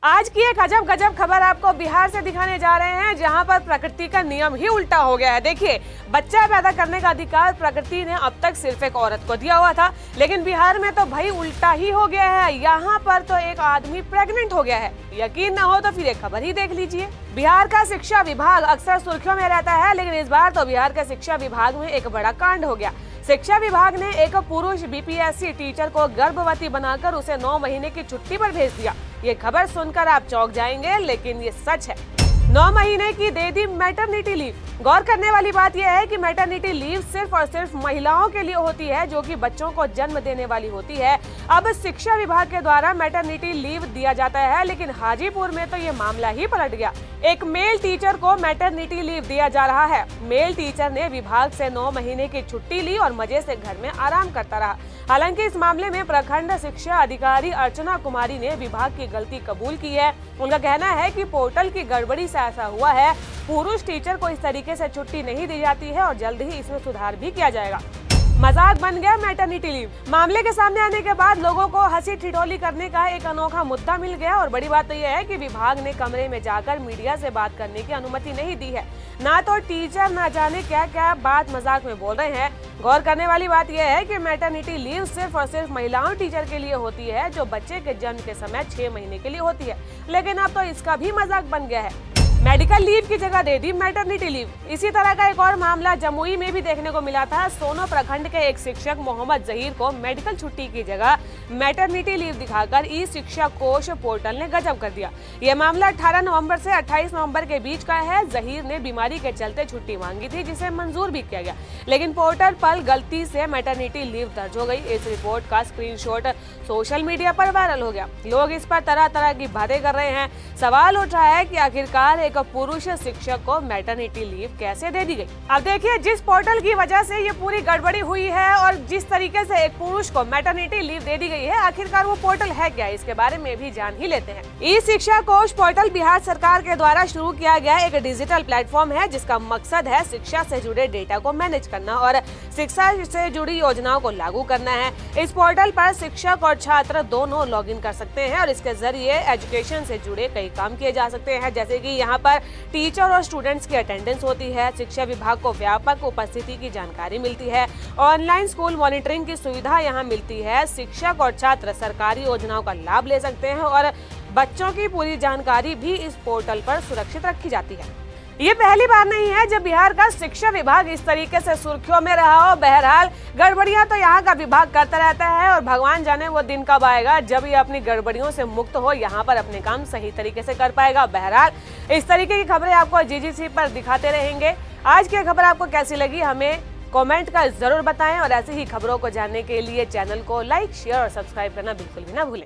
आज की एक अजब गजब खबर आपको बिहार से दिखाने जा रहे हैं, जहां पर प्रकृति का नियम ही उल्टा हो गया है। देखिए, बच्चा पैदा करने का अधिकार प्रकृति ने अब तक सिर्फ एक औरत को दिया हुआ था, लेकिन बिहार में तो भाई उल्टा ही हो गया है। यहाँ पर तो एक आदमी प्रेग्नेंट हो गया है। यकीन न हो तो फिर एक खबर ही देख लीजिए। बिहार का शिक्षा विभाग अक्सर सुर्खियों में रहता है, लेकिन इस बार तो बिहार के शिक्षा विभाग में एक बड़ा कांड हो गया। शिक्षा विभाग ने एक पुरुष बीपीएससी टीचर को गर्भवती बनाकर उसे 9 महीने की छुट्टी पर भेज दिया। ये खबर सुनकर आप चौंक जाएंगे, लेकिन ये सच है। 9 महीने की दे दी मैटरनिटी लीव। गौर करने वाली बात यह है कि मैटरनिटी लीव सिर्फ और सिर्फ महिलाओं के लिए होती है जो कि बच्चों को जन्म देने वाली होती है। अब शिक्षा विभाग के द्वारा मैटरनिटी लीव दिया जाता है, लेकिन हाजीपुर में तो ये मामला ही पलट गया। एक मेल टीचर को मैटरनिटी लीव दिया जा रहा है। मेल टीचर ने विभाग से 9 महीने की छुट्टी ली और मजे से घर में आराम करता रहा। हालांकि इस मामले में प्रखंड शिक्षा अधिकारी अर्चना कुमारी ने विभाग की गलती कबूल की है। उनका कहना है कि पोर्टल की गड़बड़ी से ऐसा हुआ है। पुरुष टीचर को इस तरीके से छुट्टी नहीं दी जाती है और जल्द ही इसमें सुधार भी किया जाएगा। मजाक बन गया मैटरनिटी लीव। मामले के सामने आने के बाद लोगों को हंसी ठिठोली करने का एक अनोखा मुद्दा मिल गया और बड़ी बात तो यह है कि विभाग ने कमरे में जाकर मीडिया से बात करने की अनुमति नहीं दी है। ना तो टीचर ना जाने क्या क्या बात मजाक में बोल रहे हैं। गौर करने वाली बात यह है कि मैटरनिटी लीव सिर्फ और सिर्फ महिलाओं टीचर के लिए होती है जो बच्चे के जन्म के समय 6 महीने के लिए होती है, लेकिन अब तो इसका भी मजाक बन गया है। मेडिकल लीव की जगह दे दी मैटरनिटी लीव। इसी तरह का एक और मामला जमुई में भी देखने को मिला था। सोनो प्रखंड के एक शिक्षक मोहम्मद जहीर को मेडिकल छुट्टी की जगह मैटरनिटी लीव दिखाकर ई शिक्षा कोष पोर्टल ने गजब कर दिया। यह मामला 18 नवंबर से 28 नवंबर के बीच का है। जहीर ने बीमारी के चलते छुट्टी मांगी थी, जिसे मंजूर भी किया गया, लेकिन पोर्टल पर गलती से मैटरनिटी लीव दर्ज हो गई। इस रिपोर्ट का स्क्रीनशॉट सोशल मीडिया पर वायरल हो गया। लोग इस पर तरह तरह की बातें कर रहे हैं। सवाल उठ रहा है कि आखिरकार एक पुरुष शिक्षक को मैटरनिटी लीव कैसे दे दी गई। अब देखिए, जिस पोर्टल की वजह से ये पूरी गड़बड़ी हुई है और जिस तरीके से एक पुरुष को मैटरनिटी लीव दे दी गई है, आखिरकार वो पोर्टल है क्या, इसके बारे में भी जान ही लेते हैं। ई शिक्षा कोष पोर्टल बिहार सरकार के द्वारा शुरू किया गया एक डिजिटल प्लेटफॉर्म है, जिसका मकसद है शिक्षा से जुड़े डेटा को मैनेज करना और शिक्षा से जुड़ी योजनाओं को लागू करना है। इस पोर्टल पर शिक्षक और छात्र दोनों लॉग इन कर सकते हैं और इसके जरिए एजुकेशन से जुड़े कई काम किए जा सकते हैं, जैसे कि यहाँ पर टीचर और स्टूडेंट्स की अटेंडेंस होती है। शिक्षा विभाग को व्यापक उपस्थिति की जानकारी मिलती है। ऑनलाइन स्कूल मॉनिटरिंग की सुविधा यहाँ मिलती है। शिक्षक और छात्र सरकारी योजनाओं का लाभ ले सकते हैं और बच्चों की पूरी जानकारी भी इस पोर्टल पर सुरक्षित रखी जाती है। ये पहली बार नहीं है जब बिहार का शिक्षा विभाग इस तरीके से सुर्खियों में रहा हो। बहरहाल गड़बड़ियां तो यहाँ का विभाग करता रहता है और भगवान जाने वो दिन कब आएगा जब ये अपनी गड़बड़ियों से मुक्त हो, यहाँ पर अपने काम सही तरीके से कर पाएगा। बहरहाल इस तरीके की खबरें आपको जीजीसी पर दिखाते रहेंगे। आज की खबर आपको कैसी लगी हमें कमेंट कर जरूर बताएं और ऐसी ही खबरों को जानने के लिए चैनल को लाइक, शेयर और सब्सक्राइब करना बिल्कुल भी ना भूलें।